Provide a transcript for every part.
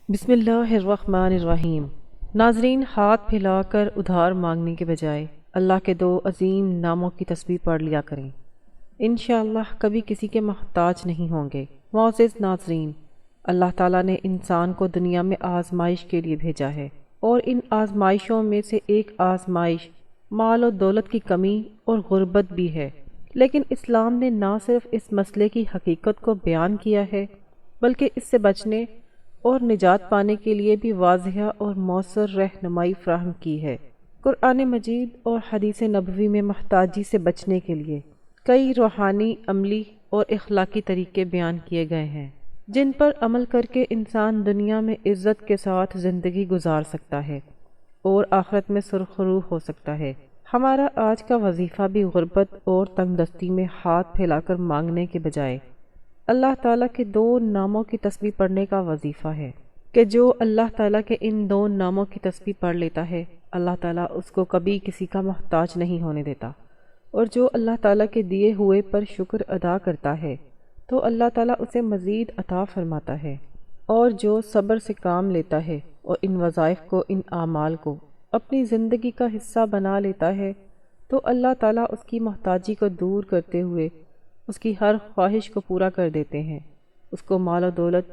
بسم اللہ الرحمن الرحیم۔ ناظرین، ہاتھ پھیلا کر ادھار مانگنے کے بجائے اللہ کے دو عظیم ناموں کی تسبیح پڑھ لیا کریں۔ انشاءاللہ کبھی کسی کے محتاج نہیں ہوں گے۔ معزز ناظرین، اللہ تعالیٰ نے انسان کو دنیا میں آزمائش کے لیے بھیجا ہے، اور ان آزمائشوں میں سے ایک آزمائش مال و دولت کی کمی اور غربت بھی ہے۔ لیکن اسلام نے نہ صرف اس مسئلے کی حقیقت کو بیان کیا ہے، بلکہ اس سے بچنے اور نجات پانے کے لیے بھی واضح اور مؤثر رہنمائی فراہم کی ہے۔ قرآن مجید اور حدیث نبوی میں محتاجی سے بچنے کے لیے کئی روحانی، عملی اور اخلاقی طریقے بیان کیے گئے ہیں، جن پر عمل کر کے انسان دنیا میں عزت کے ساتھ زندگی گزار سکتا ہے اور آخرت میں سرخرو ہو سکتا ہے۔ ہمارا آج کا وظیفہ بھی غربت اور تنگ دستی میں ہاتھ پھیلا کر مانگنے کے بجائے اللہ تعالیٰ کے دو ناموں کی تسبیح پڑھنے کا وظیفہ ہے، کہ جو اللہ تعالیٰ کے ان دو ناموں کی تسبیح پڑھ لیتا ہے، اللہ تعالیٰ اس کو کبھی کسی کا محتاج نہیں ہونے دیتا، اور جو اللہ تعالیٰ کے دیے ہوئے پر شکر ادا کرتا ہے تو اللہ تعالیٰ اسے مزید عطا فرماتا ہے، اور جو صبر سے کام لیتا ہے اور ان وظائف کو، ان اعمال کو اپنی زندگی کا حصہ بنا لیتا ہے تو اللہ تعالیٰ اس کی محتاجی کو دور کرتے ہوئے اس کی ہر خواہش کو پورا کر دیتے ہیں، اس کو مال و دولت،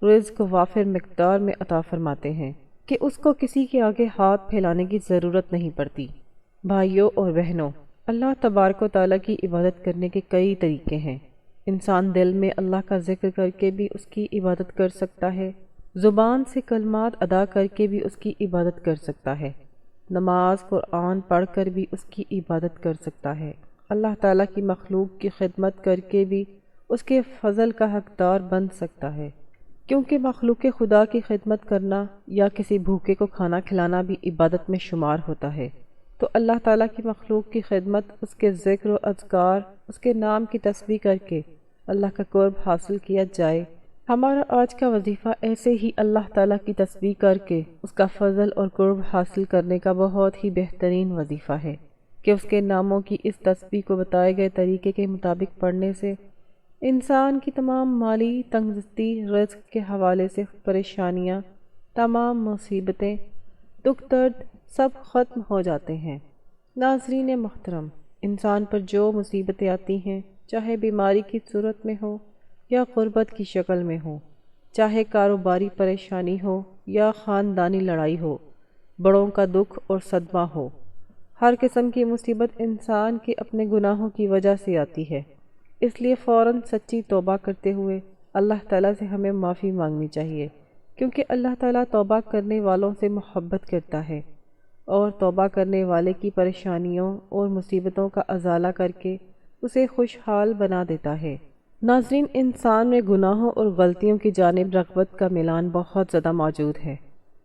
رزق وافر مقدار میں عطا فرماتے ہیں کہ اس کو کسی کے آگے ہاتھ پھیلانے کی ضرورت نہیں پڑتی۔ بھائیوں اور بہنوں، اللہ تبارک و تعالیٰ کی عبادت کرنے کے کئی طریقے ہیں۔ انسان دل میں اللہ کا ذکر کر کے بھی اس کی عبادت کر سکتا ہے، زبان سے کلمات ادا کر کے بھی اس کی عبادت کر سکتا ہے، نماز قرآن پڑھ کر بھی اس کی عبادت کر سکتا ہے، اللہ تعالیٰ کی مخلوق کی خدمت کر کے بھی اس کے فضل کا حقدار بن سکتا ہے، کیونکہ مخلوق خدا کی خدمت کرنا یا کسی بھوکے کو کھانا کھلانا بھی عبادت میں شمار ہوتا ہے۔ تو اللہ تعالیٰ کی مخلوق کی خدمت، اس کے ذکر و اذکار، اس کے نام کی تسبیح کر کے اللہ کا قرب حاصل کیا جائے۔ ہمارا آج کا وظیفہ ایسے ہی اللہ تعالیٰ کی تسبیح کر کے اس کا فضل اور قرب حاصل کرنے کا بہت ہی بہترین وظیفہ ہے کہ اس کے ناموں کی اس تسبیح کو بتائے گئے طریقے کے مطابق پڑھنے سے انسان کی تمام مالی تنگ دستی، رزق کے حوالے سے پریشانیاں، تمام مصیبتیں، دکھ درد سب ختم ہو جاتے ہیں۔ ناظرین محترم، انسان پر جو مصیبتیں آتی ہیں، چاہے بیماری کی صورت میں ہو یا غربت کی شکل میں ہو، چاہے کاروباری پریشانی ہو یا خاندانی لڑائی ہو، بڑوں کا دکھ اور صدمہ ہو، ہر قسم کی مصیبت انسان کے اپنے گناہوں کی وجہ سے آتی ہے۔ اس لیے فوراً سچی توبہ کرتے ہوئے اللہ تعالیٰ سے ہمیں معافی مانگنی چاہیے، کیونکہ اللہ تعالیٰ توبہ کرنے والوں سے محبت کرتا ہے اور توبہ کرنے والے کی پریشانیوں اور مصیبتوں کا ازالہ کر کے اسے خوشحال بنا دیتا ہے۔ ناظرین، انسان میں گناہوں اور غلطیوں کی جانب رغبت کا میلان بہت زیادہ موجود ہے۔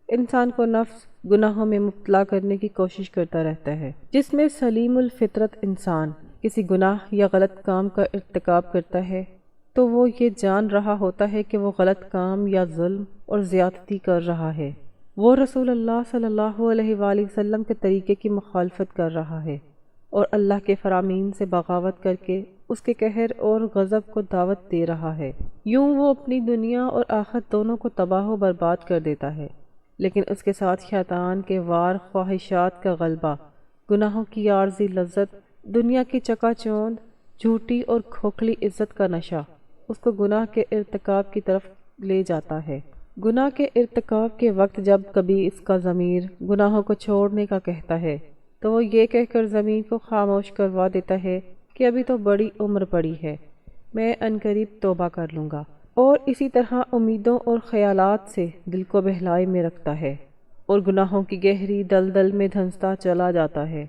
انسان کو نفس گناہوں میں مبتلا کرنے کی کوشش کرتا رہتا ہے۔ جس میں سلیم الفطرت انسان کسی گناہ یا غلط کام کا ارتکاب کرتا ہے تو وہ یہ جان رہا ہوتا ہے کہ وہ غلط کام یا ظلم اور زیادتی کر رہا ہے، وہ رسول اللہ صلی اللہ علیہ وآلہ وسلم کے طریقے کی مخالفت کر رہا ہے اور اللہ کے فرامین سے بغاوت کر کے اس کے قہر اور غضب کو دعوت دے رہا ہے۔ یوں وہ اپنی دنیا اور آخرت دونوں کو تباہ و برباد کر دیتا ہے، لیکن اس کے ساتھ شیطان کے وار خواہشات کا غلبہ، گناہوں کی عارضی لذت، دنیا کی چکا چوند، جھوٹی اور کھوکھلی عزت کا نشہ اس کو گناہ کے ارتکاب کی طرف لے جاتا ہے۔ گناہ کے ارتکاب کے وقت جب کبھی اس کا ضمیر گناہوں کو چھوڑنے کا کہتا ہے تو وہ یہ کہہ کر ضمیر کو خاموش کروا دیتا ہے کہ ابھی تو بڑی عمر پڑی ہے، میں عنقریب توبہ کر لوں گا، اور اسی طرح امیدوں اور خیالات سے دل کو بہلائی میں رکھتا ہے اور گناہوں کی گہری دلدل میں دھنستا چلا جاتا ہے۔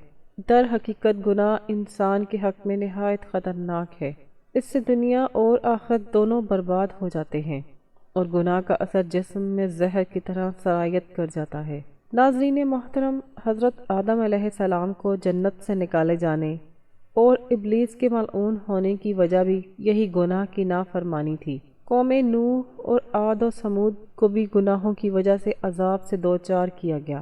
در حقیقت گناہ انسان کے حق میں نہایت خطرناک ہے، اس سے دنیا اور آخرت دونوں برباد ہو جاتے ہیں، اور گناہ کا اثر جسم میں زہر کی طرح سرایت کر جاتا ہے۔ ناظرین محترم، حضرت آدم علیہ السلام کو جنت سے نکالے جانے اور ابلیس کے ملعون ہونے کی وجہ بھی یہی گناہ کی نافرمانی تھی۔ قوم نوح اور عاد و ثمود کو بھی گناہوں کی وجہ سے عذاب سے دوچار کیا گیا۔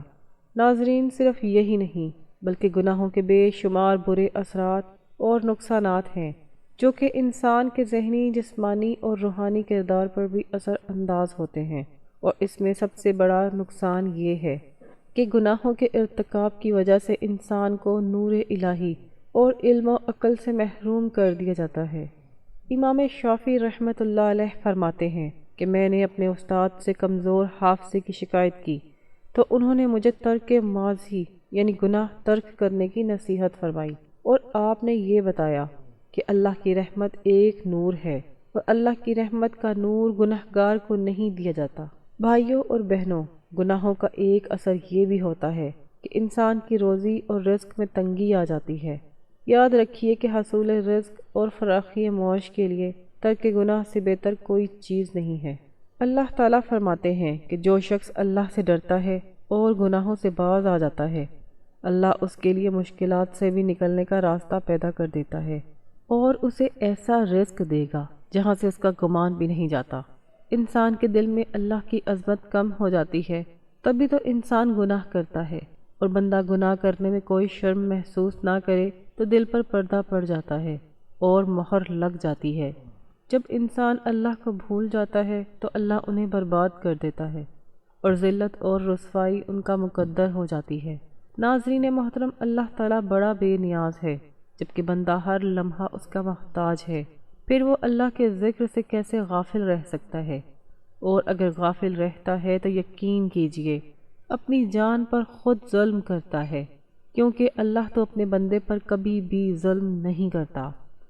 ناظرین، صرف یہی نہیں بلکہ گناہوں کے بے شمار برے اثرات اور نقصانات ہیں جو کہ انسان کے ذہنی، جسمانی اور روحانی کردار پر بھی اثر انداز ہوتے ہیں اور اس میں سب سے بڑا نقصان یہ ہے کہ گناہوں کے ارتکاب کی وجہ سے انسان کو نور الہی اور علم و عقل سے محروم کر دیا جاتا ہے۔ امام شافعی رحمۃ اللہ علیہ فرماتے ہیں کہ میں نے اپنے استاد سے کمزور حافظے کی شکایت کی تو انہوں نے مجھے ترک ماضی یعنی گناہ ترک کرنے کی نصیحت فرمائی، اور آپ نے یہ بتایا کہ اللہ کی رحمت ایک نور ہے اور اللہ کی رحمت کا نور گنہگار کو نہیں دیا جاتا۔ بھائیوں اور بہنوں، گناہوں کا ایک اثر یہ بھی ہوتا ہے کہ انسان کی روزی اور رزق میں تنگی آ جاتی ہے۔ یاد رکھیے کہ حصول رزق اور فراخی معاش کے لیے ترک گناہ سے بہتر کوئی چیز نہیں ہے۔ اللہ تعالیٰ فرماتے ہیں کہ جو شخص اللہ سے ڈرتا ہے اور گناہوں سے باز آ جاتا ہے، اللہ اس کے لیے مشکلات سے بھی نکلنے کا راستہ پیدا کر دیتا ہے اور اسے ایسا رزق دے گا جہاں سے اس کا گمان بھی نہیں جاتا۔ انسان کے دل میں اللہ کی عظمت کم ہو جاتی ہے تبھی تو انسان گناہ کرتا ہے، اور بندہ گناہ کرنے میں کوئی شرم محسوس نہ کرے تو دل پر پردہ پڑ جاتا ہے اور مہر لگ جاتی ہے۔ جب انسان اللہ کو بھول جاتا ہے تو اللہ انہیں برباد کر دیتا ہے اور ذلت اور رسوائی ان کا مقدر ہو جاتی ہے۔ ناظرین محترم، اللہ تعالیٰ بڑا بے نیاز ہے جبکہ بندہ ہر لمحہ اس کا محتاج ہے، پھر وہ اللہ کے ذکر سے کیسے غافل رہ سکتا ہے؟ اور اگر غافل رہتا ہے تو یقین کیجئے اپنی جان پر خود ظلم کرتا ہے، کیونکہ اللہ تو اپنے بندے پر کبھی بھی ظلم نہیں کرتا،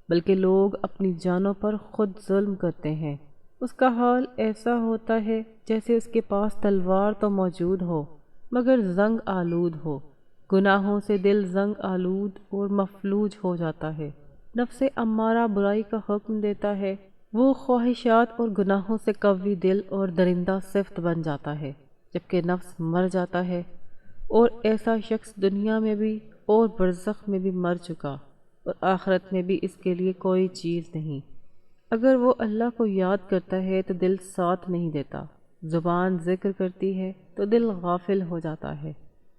بلکہ لوگ اپنی جانوں پر خود ظلم کرتے ہیں۔ اس کا حال ایسا ہوتا ہے جیسے اس کے پاس تلوار تو موجود ہو مگر زنگ آلود ہو۔ گناہوں سے دل زنگ آلود اور مفلوج ہو جاتا ہے۔ نفس امارہ برائی کا حکم دیتا ہے، وہ خواہشات اور گناہوں سے قوی دل اور درندہ صفت بن جاتا ہے، جبکہ نفس مر جاتا ہے، اور ایسا شخص دنیا میں بھی اور برزخ میں بھی مر چکا، اور آخرت میں بھی اس کے لیے کوئی چیز نہیں۔ اگر وہ اللہ کو یاد کرتا ہے تو دل ساتھ نہیں دیتا، زبان ذکر کرتی ہے تو دل غافل ہو جاتا ہے۔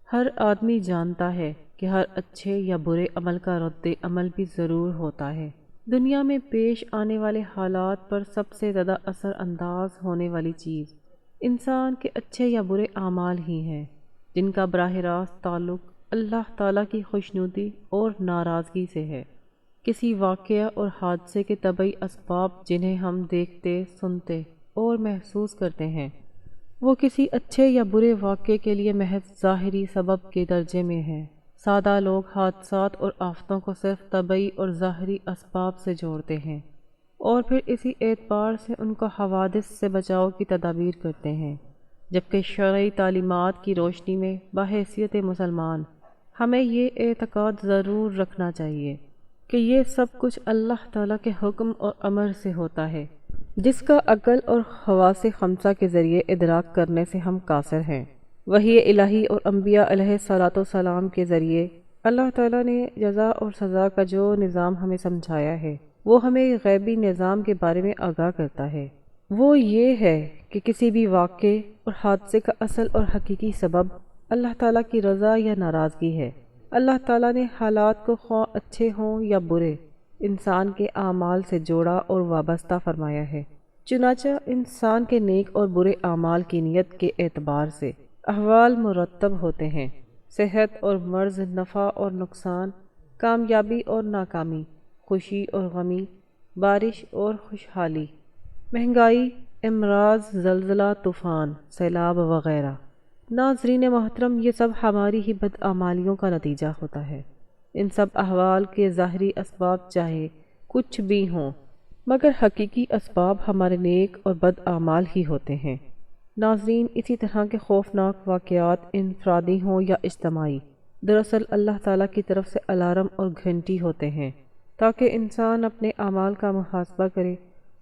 ہر آدمی جانتا ہے کہ ہر اچھے یا برے عمل کا رد عمل بھی ضرور ہوتا ہے۔ دنیا میں پیش آنے والے حالات پر سب سے زیادہ اثر انداز ہونے والی چیز انسان کے اچھے یا برے اعمال ہی ہیں، جن کا براہ راست تعلق اللہ تعالیٰ کی خوشنودی اور ناراضگی سے ہے۔ کسی واقعہ اور حادثے کے طبعی اسباب جنہیں ہم دیکھتے، سنتے اور محسوس کرتے ہیں، وہ کسی اچھے یا برے واقعے کے لیے محض ظاہری سبب کے درجے میں ہیں۔ سادہ لوگ حادثات اور آفتوں کو صرف طبعی اور ظاہری اسباب سے جوڑتے ہیں اور پھر اسی اعتبار سے ان کو حوادث سے بچاؤ کی تدابیر کرتے ہیں، جبکہ شرعی تعلیمات کی روشنی میں بحیثیت مسلمان ہمیں یہ اعتقاد ضرور رکھنا چاہیے کہ یہ سب کچھ اللہ تعالیٰ کے حکم اور امر سے ہوتا ہے، جس کا عقل اور حواس خمسہ کے ذریعے ادراک کرنے سے ہم قاصر ہیں۔ وحی الہی اور انبیاء علیہ الصلاۃ والسلام کے ذریعے اللہ تعالیٰ نے جزا اور سزا کا جو نظام ہمیں سمجھایا ہے وہ ہمیں غیبی نظام کے بارے میں آگاہ کرتا ہے۔ وہ یہ ہے کہ کسی بھی واقعے اور حادثے کا اصل اور حقیقی سبب اللہ تعالیٰ کی رضا یا ناراضگی ہے۔ اللہ تعالیٰ نے حالات کو خواہ اچھے ہوں یا برے انسان کے اعمال سے جوڑا اور وابستہ فرمایا ہے، چنانچہ انسان کے نیک اور برے اعمال کی نیت کے اعتبار سے احوال مرتب ہوتے ہیں۔ صحت اور مرض، نفع اور نقصان، کامیابی اور ناکامی، خوشی اور غمی، بارش اور خوشحالی، مہنگائی، امراض، زلزلہ، طوفان، سیلاب وغیرہ۔ ناظرین محترم، یہ سب ہماری ہی بدعمالیوں کا نتیجہ ہوتا ہے۔ ان سب احوال کے ظاہری اسباب چاہے کچھ بھی ہوں مگر حقیقی اسباب ہمارے نیک اور بد اعمال ہی ہوتے ہیں۔ ناظرین، اسی طرح کے خوفناک واقعات انفرادی ہوں یا اجتماعی دراصل اللہ تعالیٰ کی طرف سے الارم اور گھنٹی ہوتے ہیں تاکہ انسان اپنے اعمال کا محاسبہ کرے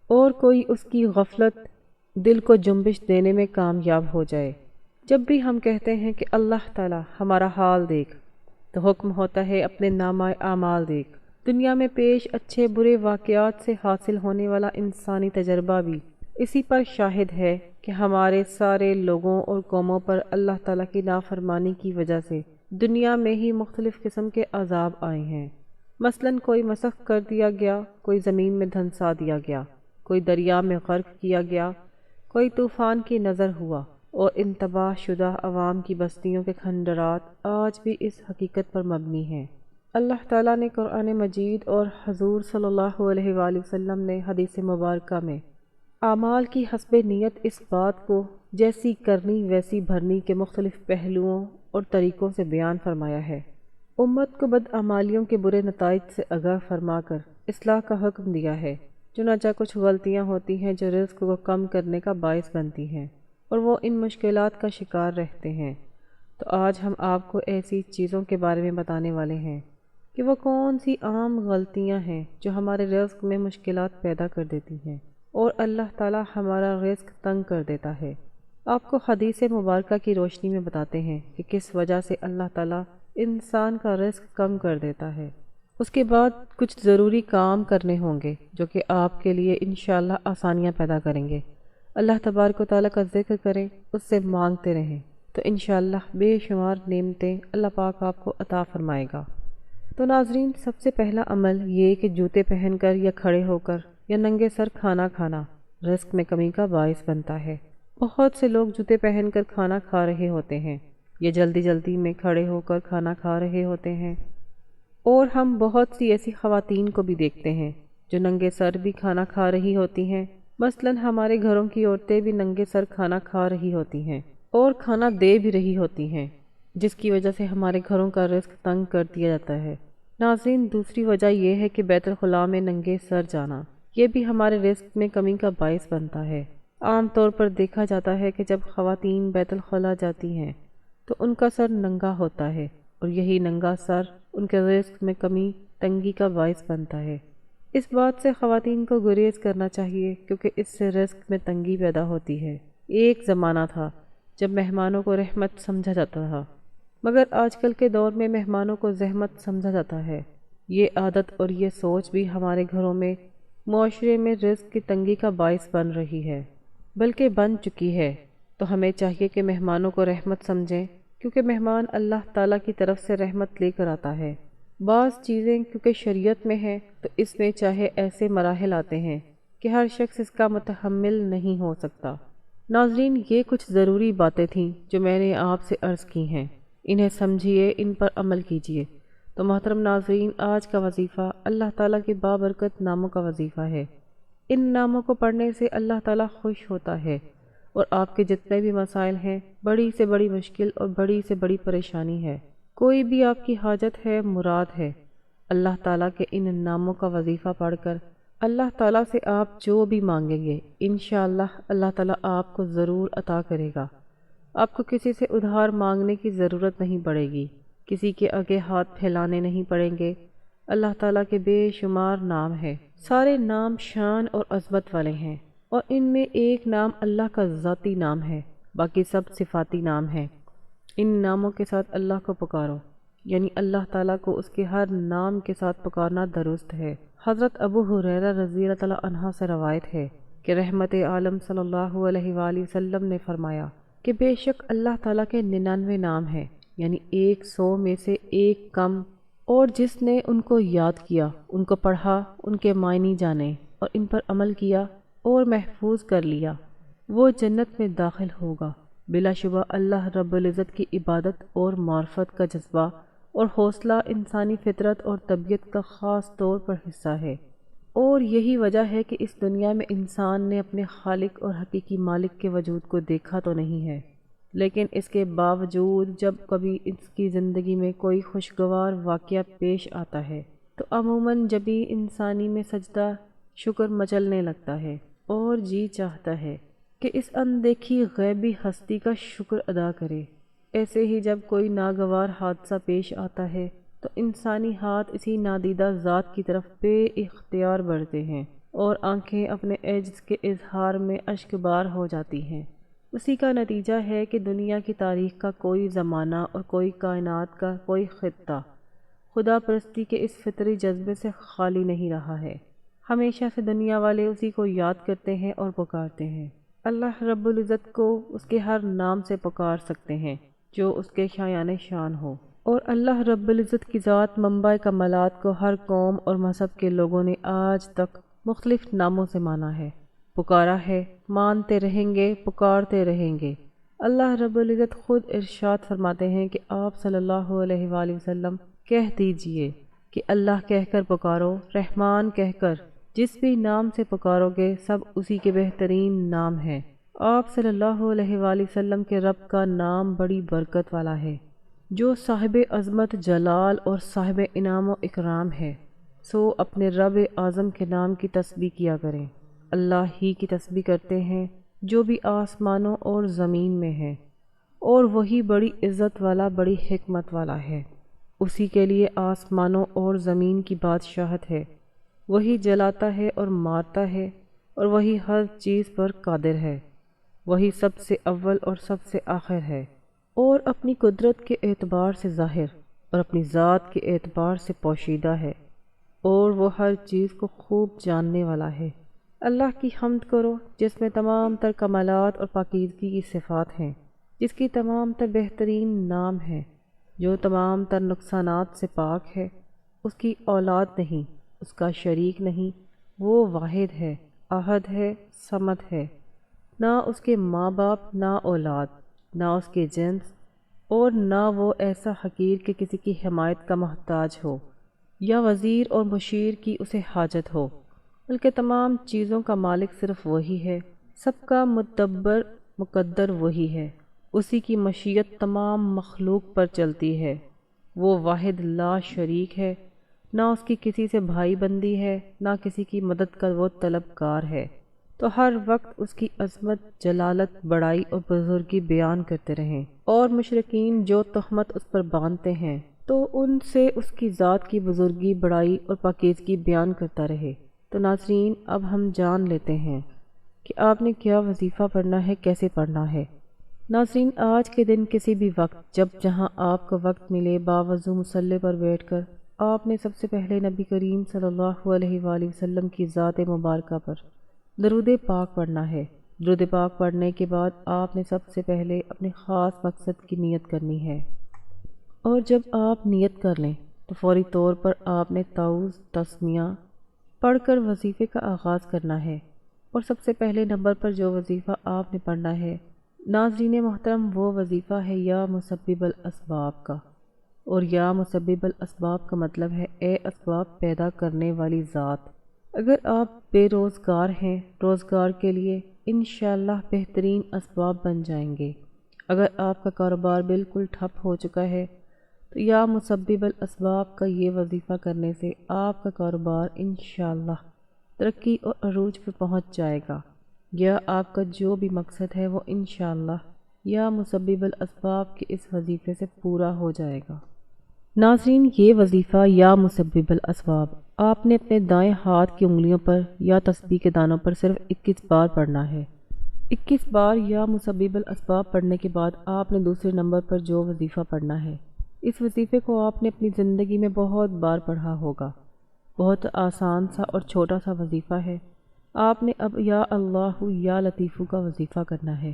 اور کوئی اس کی غفلت دل کو جنبش دینے میں کامیاب ہو جائے۔ جب بھی ہم کہتے ہیں کہ اللہ تعالیٰ ہمارا حال دیکھ، تو حکم ہوتا ہے اپنے نامہ اعمال دیکھ۔ دنیا میں پیش اچھے برے واقعات سے حاصل ہونے والا انسانی تجربہ بھی اسی پر شاہد ہے کہ ہمارے سارے لوگوں اور قوموں پر اللہ تعالیٰ کی نافرمانی کی وجہ سے دنیا میں ہی مختلف قسم کے عذاب آئے ہیں۔ مثلاً کوئی مسخ کر دیا گیا، کوئی زمین میں دھنسا دیا گیا، کوئی دریا میں غرق کیا گیا، کوئی طوفان کی نظر ہوا، اور ان تباہ شدہ عوام کی بستیوں کے کھنڈرات آج بھی اس حقیقت پر مبنی ہیں۔ اللہ تعالیٰ نے قرآن مجید اور حضور صلی اللہ علیہ وآلہ وسلم نے حدیث مبارکہ میں اعمال کی حسب نیت اس بات کو جیسی کرنی ویسی بھرنی کے مختلف پہلوؤں اور طریقوں سے بیان فرمایا ہے۔ امت کو بدعمالیوں کے برے نتائج سے آگاہ فرما کر اصلاح کا حکم دیا ہے۔ چنانچہ کچھ غلطیاں ہوتی ہیں جو رزق کو کم کرنے کا باعث بنتی ہیں اور وہ ان مشکلات کا شکار رہتے ہیں۔ تو آج ہم آپ کو ایسی چیزوں کے بارے میں بتانے والے ہیں کہ وہ کون سی عام غلطیاں ہیں جو ہمارے رزق میں مشکلات پیدا کر دیتی ہیں اور اللہ تعالی ہمارا رزق تنگ کر دیتا ہے۔ آپ کو حدیث مبارکہ کی روشنی میں بتاتے ہیں کہ کس وجہ سے اللہ تعالی انسان کا رزق کم کر دیتا ہے۔ اس کے بعد کچھ ضروری کام کرنے ہوں گے جو کہ آپ کے لیے انشاءاللہ آسانیاں پیدا کریں گے۔ اللہ تبارک و تعالیٰ کا ذکر کریں، اس سے مانگتے رہیں تو انشاءاللہ بے شمار نعمتیں اللہ پاک آپ کو عطا فرمائے گا۔ تو ناظرین، سب سے پہلا عمل یہ کہ جوتے پہن کر یا کھڑے ہو کر یا ننگے سر کھانا کھانا رزق میں کمی کا باعث بنتا ہے۔ بہت سے لوگ جوتے پہن کر کھانا کھا رہے ہوتے ہیں یا جلدی جلدی میں کھڑے ہو کر کھانا کھا رہے ہوتے ہیں، اور ہم بہت سی ایسی خواتین کو بھی دیکھتے ہیں جو ننگے سر بھی کھانا کھا رہی ہوتی ہیں۔ مثلاً ہمارے گھروں کی عورتیں بھی ننگے سر کھانا کھا رہی ہوتی ہیں اور کھانا دے بھی رہی ہوتی ہیں، جس کی وجہ سے ہمارے گھروں کا رزق تنگ کر دیا جاتا ہے۔ ناظرین، دوسری وجہ یہ ہے کہ بیت الخلاء میں ننگے سر جانا، یہ بھی ہمارے رزق میں کمی کا باعث بنتا ہے۔ عام طور پر دیکھا جاتا ہے کہ جب خواتین بیت الخلاء جاتی ہیں تو ان کا سر ننگا ہوتا ہے، اور یہی ننگا سر ان کے رزق میں کمی تنگی کا باعث بنتا ہے۔ اس بات سے خواتین کو گریز کرنا چاہیے کیونکہ اس سے رزق میں تنگی پیدا ہوتی ہے۔ ایک زمانہ تھا جب مہمانوں کو رحمت سمجھا جاتا تھا، مگر آج کل کے دور میں مہمانوں کو زحمت سمجھا جاتا ہے۔ یہ عادت اور یہ سوچ بھی ہمارے گھروں میں معاشرے میں رزق کی تنگی کا باعث بن رہی ہے، بلکہ بن چکی ہے۔ تو ہمیں چاہیے کہ مہمانوں کو رحمت سمجھیں، کیونکہ مہمان اللہ تعالیٰ کی طرف سے رحمت لے کر آتا ہے۔ بعض چیزیں کیونکہ شریعت میں ہیں تو اس میں چاہے ایسے مراحل آتے ہیں کہ ہر شخص اس کا متحمل نہیں ہو سکتا۔ ناظرین، یہ کچھ ضروری باتیں تھیں جو میں نے آپ سے عرض کی ہیں، انہیں سمجھیے، ان پر عمل کیجیے۔ تو محترم ناظرین، آج کا وظیفہ اللہ تعالیٰ کے بابرکت ناموں کا وظیفہ ہے۔ ان ناموں کو پڑھنے سے اللہ تعالیٰ خوش ہوتا ہے اور آپ کے جتنے بھی مسائل ہیں، بڑی سے بڑی مشکل اور بڑی سے بڑی پریشانی ہے، کوئی بھی آپ کی حاجت ہے، مراد ہے، اللہ تعالیٰ کے ان ناموں کا وظیفہ پڑھ کر اللہ تعالیٰ سے آپ جو بھی مانگیں گے انشاءاللہ اللہ تعالیٰ آپ کو ضرور عطا کرے گا۔ آپ کو کسی سے ادھار مانگنے کی ضرورت نہیں پڑے گی، کسی کے آگے ہاتھ پھیلانے نہیں پڑیں گے۔ اللہ تعالیٰ کے بے شمار نام ہیں، سارے نام شان اور عظمت والے ہیں، اور ان میں ایک نام اللہ کا ذاتی نام ہے، باقی سب صفاتی نام ہیں۔ ان ناموں کے ساتھ اللہ کو پکارو، یعنی اللہ تعالیٰ کو اس کے ہر نام کے ساتھ پکارنا درست ہے۔ حضرت ابو ہریرہ رضی اللہ تعالیٰ عنہ سے روایت ہے کہ رحمت عالم صلی اللہ علیہ وآلہ وسلم نے فرمایا کہ بے شک اللہ تعالیٰ کے 99 نام ہیں، یعنی 100 میں سے ایک کم، اور جس نے ان کو یاد کیا، ان کو پڑھا، ان کے معنی جانے اور ان پر عمل کیا اور محفوظ کر لیا، وہ جنت میں داخل ہوگا۔ بلا شبہ اللہ رب العزت کی عبادت اور معرفت کا جذبہ اور حوصلہ انسانی فطرت اور طبیعت کا خاص طور پر حصہ ہے، اور یہی وجہ ہے کہ اس دنیا میں انسان نے اپنے خالق اور حقیقی مالک کے وجود کو دیکھا تو نہیں ہے، لیکن اس کے باوجود جب کبھی اس کی زندگی میں کوئی خوشگوار واقعہ پیش آتا ہے تو عموماً جبھی انسانی میں سجدہ شکر مچلنے لگتا ہے اور جی چاہتا ہے کہ اس اندیکھی غیبی ہستی کا شکر ادا کرے۔ ایسے ہی جب کوئی ناگوار حادثہ پیش آتا ہے تو انسانی ہاتھ اسی نادیدہ ذات کی طرف بے اختیار بڑھتے ہیں اور آنکھیں اپنے عجز کے اظہار میں اشک بار ہو جاتی ہیں۔ اسی کا نتیجہ ہے کہ دنیا کی تاریخ کا کوئی زمانہ اور کوئی کائنات کا کوئی خطہ خدا پرستی کے اس فطری جذبے سے خالی نہیں رہا ہے۔ ہمیشہ سے دنیا والے اسی کو یاد کرتے ہیں اور پکارتے ہیں۔ اللہ رب العزت کو اس کے ہر نام سے پکار سکتے ہیں جو اس کے شایان شان ہو، اور اللہ رب العزت کی ذات منبع کمالات کو ہر قوم اور مذہب کے لوگوں نے آج تک مختلف ناموں سے مانا ہے۔ پکارا ہے، مانتے رہیں گے، پکارتے رہیں گے۔ اللہ رب العزت خود ارشاد فرماتے ہیں کہ آپ صلی اللہ علیہ وآلہ وسلم کہہ دیجئے کہ اللہ کہہ کر پکارو، رحمان کہہ کر، جس بھی نام سے پکارو گے سب اسی کے بہترین نام ہیں۔ آپ صلی اللہ علیہ وآلہ وسلم کے رب کا نام بڑی برکت والا ہے، جو صاحب عظمت جلال اور صاحب انعام و اکرام ہے، سو اپنے رب اعظم کے نام کی تسبیح کیا کریں۔ اللہ ہی کی تسبیح کرتے ہیں جو بھی آسمانوں اور زمین میں ہے، اور وہی بڑی عزت والا، بڑی حکمت والا ہے۔ اسی کے لیے آسمانوں اور زمین کی بادشاہت ہے، وہی جلاتا ہے اور مارتا ہے، اور وہی ہر چیز پر قادر ہے، وہی سب سے اول اور سب سے آخر ہے، اور اپنی قدرت کے اعتبار سے ظاہر اور اپنی ذات کے اعتبار سے پوشیدہ ہے، اور وہ ہر چیز کو خوب جاننے والا ہے۔ اللہ کی حمد کرو جس میں تمام تر کمالات اور پاکیزگی کی صفات ہیں، جس کی تمام تر بہترین نام ہے، جو تمام تر نقصانات سے پاک ہے۔ اس کی اولاد نہیں، اس کا شریک نہیں، وہ واحد ہے، احد ہے، صمد ہے، نہ اس کے ماں باپ، نہ اولاد، نہ اس کے جنس، اور نہ وہ ایسا حقیر کہ کسی کی حمایت کا محتاج ہو، یا وزیر اور مشیر کی اسے حاجت ہو، بلکہ تمام چیزوں کا مالک صرف وہی ہے، سب کا مدبر مقدر وہی ہے، اسی کی مشیت تمام مخلوق پر چلتی ہے۔ وہ واحد لا شریک ہے، نہ اس کی کسی سے بھائی بندی ہے، نہ کسی کی مدد کا وہ طلبگار ہے، تو ہر وقت اس کی عظمت، جلالت، بڑائی اور بزرگی بیان کرتے رہیں، اور مشرکین جو تہمت اس پر باندھتے ہیں تو ان سے اس کی ذات کی بزرگی، بڑائی اور پاکیزگی بیان کرتا رہے۔ تو ناظرین، اب ہم جان لیتے ہیں کہ آپ نے کیا وظیفہ پڑھنا ہے، کیسے پڑھنا ہے۔ ناظرین، آج کے دن کسی بھی وقت جب جہاں آپ کو وقت ملے، باوضو مصلی پر بیٹھ کر آپ نے سب سے پہلے نبی کریم صلی اللہ علیہ وآلہ وسلم کی ذات مبارکہ پر درود پاک پڑھنا ہے۔ درود پاک پڑھنے کے بعد آپ نے سب سے پہلے اپنے خاص مقصد کی نیت کرنی ہے، اور جب آپ نیت کر لیں تو فوری طور پر آپ نے تعوذ تسمیہ پڑھ کر وظیفے کا آغاز کرنا ہے۔ اور سب سے پہلے نمبر پر جو وظیفہ آپ نے پڑھنا ہے ناظرین محترم، وہ وظیفہ ہے یا مسبب الاسباب کا۔ اور یا مسبب الاسباب کا مطلب ہے اے اسباب پیدا کرنے والی ذات۔ اگر آپ بے روزگار ہیں، روزگار کے لیے انشاءاللہ بہترین اسباب بن جائیں گے۔ اگر آپ کا کاروبار بالکل ٹھپ ہو چکا ہے تو یا مسبب الاسباب کا یہ وظیفہ کرنے سے آپ کا کاروبار انشاءاللہ ترقی اور عروج پر پہنچ جائے گا، یا آپ کا جو بھی مقصد ہے وہ انشاءاللہ یا مسبب الاسباب کے اس وظیفے سے پورا ہو جائے گا۔ ناظرین، یہ وظیفہ یا مسبب الاسباب آپ نے اپنے دائیں ہاتھ کی انگلیوں پر یا تسبیح کے دانوں پر صرف 21 بار پڑھنا ہے۔ 21 بار یا مسبب الاسباب پڑھنے کے بعد آپ نے دوسرے نمبر پر جو وظیفہ پڑھنا ہے، اس وظیفے کو آپ نے اپنی زندگی میں بہت بار پڑھا ہوگا۔ بہت آسان سا اور چھوٹا سا وظیفہ ہے۔ آپ نے اب یا اللہ یا لطیف کا وظیفہ کرنا ہے۔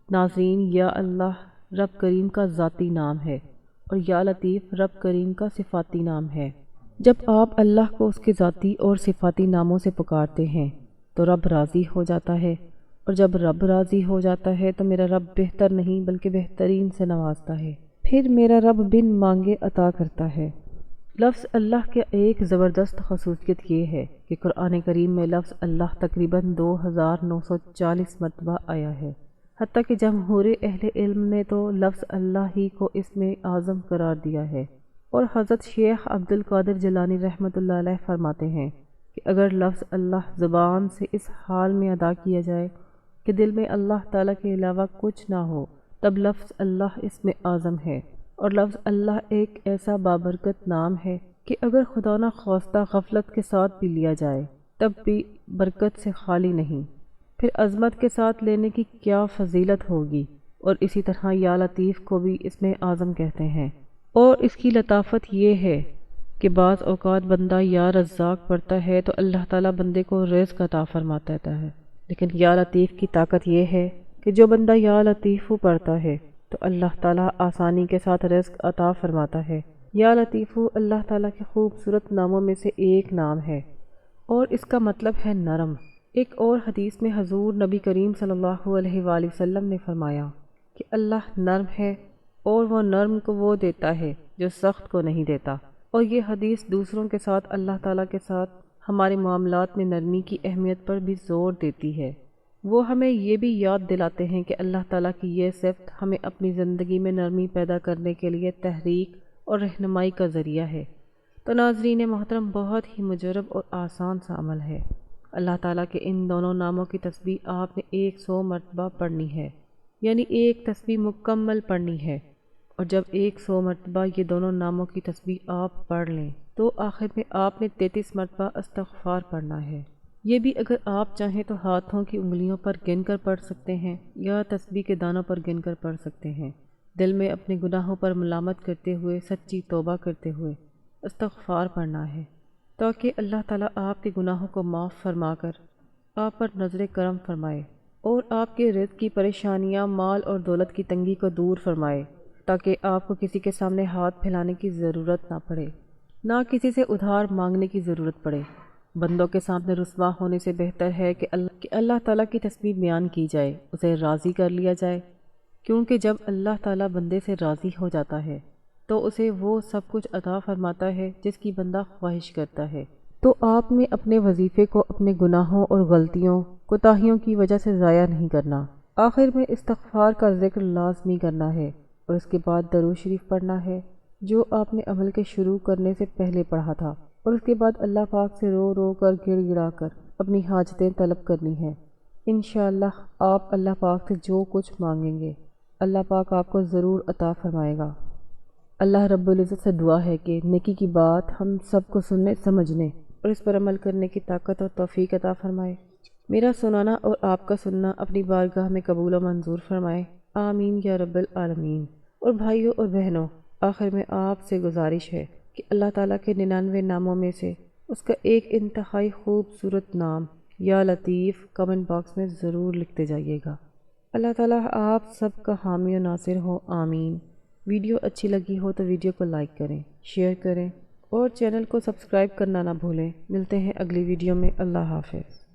ناظرین، یا اللہ رب کریم کا ذاتی نام ہے، اور یا لطیف رب کریم کا صفاتی نام ہے۔ جب آپ اللہ کو اس کے ذاتی اور صفاتی ناموں سے پکارتے ہیں تو رب راضی ہو جاتا ہے، اور جب رب راضی ہو جاتا ہے تو میرا رب بہتر نہیں بلکہ بہترین سے نوازتا ہے، پھر میرا رب بن مانگے عطا کرتا ہے۔ لفظ اللہ کی ایک زبردست خصوصیت یہ ہے کہ قرآن کریم میں لفظ اللہ تقریباً 2940 مرتبہ آیا ہے، حتیٰ کہ جمہور اہل علم نے تو لفظ اللہ ہی کو اسم اعظم قرار دیا ہے۔ اور حضرت شیخ عبد القادر جیلانی رحمۃ اللہ علیہ فرماتے ہیں کہ اگر لفظ اللہ زبان سے اس حال میں ادا کیا جائے کہ دل میں اللہ تعالیٰ کے علاوہ کچھ نہ ہو، تب لفظ اللہ اسم اعظم ہے۔ اور لفظ اللہ ایک ایسا بابرکت نام ہے کہ اگر خدا نہ خواستہ غفلت کے ساتھ بھی لیا جائے تب بھی برکت سے خالی نہیں، پھر عظمت کے ساتھ لینے کی کیا فضیلت ہوگی۔ اور اسی طرح یا لطیف کو بھی اسم اعظم کہتے ہیں، اور اس کی لطافت یہ ہے کہ بعض اوقات بندہ یا رزاق پڑھتا ہے تو اللہ تعالیٰ بندے کو رزق عطا فرماتا ہے، لیکن یا لطیف کی طاقت یہ ہے کہ جو بندہ یا لطیف پڑھتا ہے تو اللہ تعالیٰ آسانی کے ساتھ رزق عطا فرماتا ہے۔ یا لطیف اللہ تعالیٰ کے خوبصورت ناموں میں سے ایک نام ہے، اور اس کا مطلب ہے نرم۔ ایک اور حدیث میں حضور نبی کریم صلی اللہ علیہ وآلہ وسلم نے فرمایا کہ اللہ نرم ہے اور وہ نرم کو وہ دیتا ہے جو سخت کو نہیں دیتا، اور یہ حدیث دوسروں کے ساتھ اللہ تعالیٰ کے ساتھ ہمارے معاملات میں نرمی کی اہمیت پر بھی زور دیتی ہے۔ وہ ہمیں یہ بھی یاد دلاتے ہیں کہ اللہ تعالیٰ کی یہ صفت ہمیں اپنی زندگی میں نرمی پیدا کرنے کے لیے تحریک اور رہنمائی کا ذریعہ ہے۔ تو ناظرین محترم، بہت ہی مجرب اور آسان سا عمل ہے۔ اللہ تعالیٰ کے ان دونوں ناموں کی تسبیح آپ نے 100 مرتبہ پڑھنی ہے، یعنی ایک تسبیح مکمل پڑھنی ہے۔ اور جب 100 مرتبہ یہ دونوں ناموں کی تسبیح آپ پڑھ لیں تو آخر میں آپ نے 33 مرتبہ استغفار پڑھنا ہے۔ یہ بھی اگر آپ چاہیں تو ہاتھوں کی انگلیوں پر گن کر پڑھ سکتے ہیں یا تسبیح کے دانوں پر گن کر پڑھ سکتے ہیں، دل میں اپنے گناہوں پر ملامت کرتے ہوئے، سچی توبہ کرتے ہوئے استغفار پڑھنا ہے، تاکہ اللہ تعالیٰ آپ کے گناہوں کو معاف فرما کر آپ پر نظر کرم فرمائے اور آپ کے رزق کی پریشانیاں، مال اور دولت کی تنگی کو دور فرمائے، تاکہ آپ کو کسی کے سامنے ہاتھ پھیلانے کی ضرورت نہ پڑے، نہ کسی سے ادھار مانگنے کی ضرورت پڑے۔ بندوں کے سامنے رسوا ہونے سے بہتر ہے کہ اللہ تعالیٰ کی تسبیح بیان کی جائے، اسے راضی کر لیا جائے، کیونکہ جب اللہ تعالیٰ بندے سے راضی ہو جاتا ہے تو اسے وہ سب کچھ عطا فرماتا ہے جس کی بندہ خواہش کرتا ہے۔ تو آپ نے اپنے وظیفے کو اپنے گناہوں اور غلطیوں، کوتاہیوں کی وجہ سے ضائع نہیں کرنا۔ آخر میں استغفار کا ذکر لازمی کرنا ہے اور اس کے بعد درود شریف پڑھنا ہے جو آپ نے عمل کے شروع کرنے سے پہلے پڑھا تھا، اور اس کے بعد اللہ پاک سے رو رو کر گڑ گڑا کر اپنی حاجتیں طلب کرنی ہیں۔ انشاءاللہ آپ اللہ پاک سے جو کچھ مانگیں گے اللہ پاک آپ کو ضرور عطا فرمائے گا۔ اللہ رب العزت سے دعا ہے کہ نیکی کی بات ہم سب کو سننے، سمجھنے اور اس پر عمل کرنے کی طاقت اور توفیق عطا فرمائے۔ میرا سنانا اور آپ کا سننا اپنی بارگاہ میں قبول و منظور فرمائے، آمین یا رب العالمین۔ اور بھائیوں اور بہنوں، آخر میں آپ سے گزارش ہے کہ اللہ تعالیٰ کے 99 ناموں میں سے اس کا ایک انتہائی خوبصورت نام یا لطیف کمنٹ باکس میں ضرور لکھتے جائیے گا۔ اللہ تعالیٰ آپ سب کا حامی و ناصر ہو، آمین۔ ویڈیو اچھی لگی ہو تو ویڈیو کو لائک کریں، شیئر کریں اور چینل کو سبسکرائب کرنا نہ بھولیں۔ ملتے ہیں اگلی ویڈیو میں۔ اللہ حافظ۔